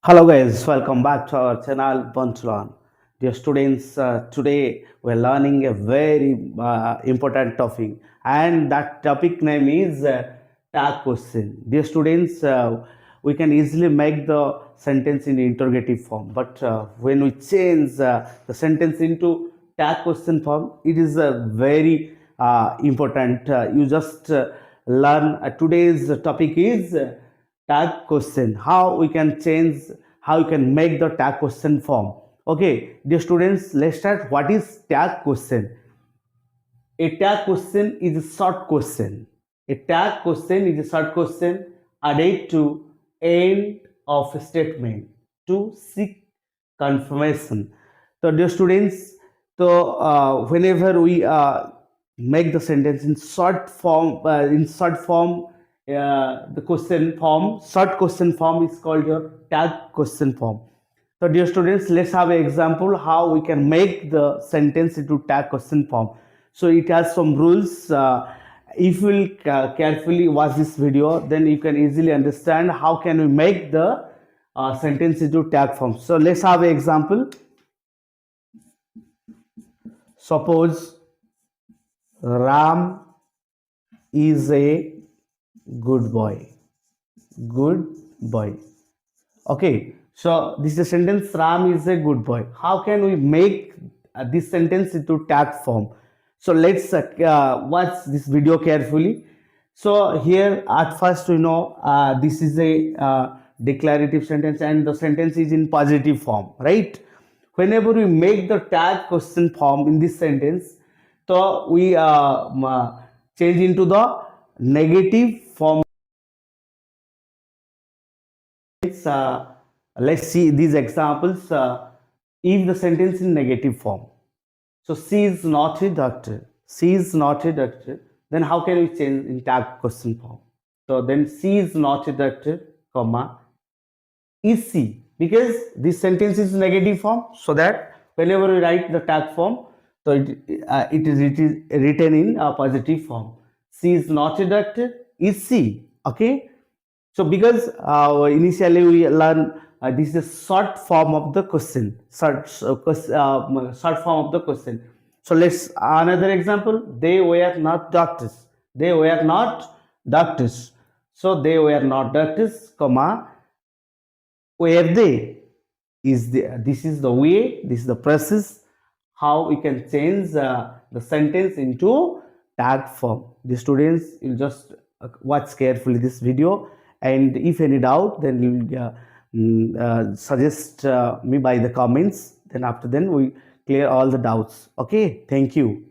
Hello guys, welcome back to our channel Bunchlan. Dear students, today we're learning a very important topic, and that topic name is tag question. Dear students, we can easily make the sentence in interrogative form, but when we change the sentence into tag question form, it is very important. You just learn today's topic is tag question, how we can change, how you can make the tag question form. Okay, dear students, let's start. What is tag question? A tag question is a short question. A tag question is a short question added to end of a statement to seek confirmation. So dear students, whenever we make the sentence in short form, the question form, short question form is called your tag question form. So dear students, let's have an example how we can make the sentence into tag question form. So it has some rules. If you will carefully watch this video, then you can easily understand how can we make the sentence into tag form. So let's have an example. Suppose Ram is a good boy. Good boy. Okay, so this is a sentence. Ram is a good boy. How can we make this sentence into tag form? So let's watch this video carefully. So here at first this is a declarative sentence and the sentence is in positive form, right? Whenever we make the tag question form in this sentence, so we change into the negative form. uh, let's see these examples. If the sentence in negative form, so she is not a doctor, she is not a doctor, then how can we change in tag question form? So then she is not a doctor, comma, is she, because this sentence is negative form, so that whenever we write the tag form, so it is written in a positive form. She is not a doctor, is she? Okay, so because initially we learn this is short form of the question, short form of the question. So let's another example. They were not doctors. They were not doctors. So they were not doctors, comma, were they? Is this is the way, this is the process how we can change the sentence into tag form. The students, you just watch carefully this video, and if any doubt, then you suggest me by the comments. Then after then we clear all the doubts. Okay, thank you.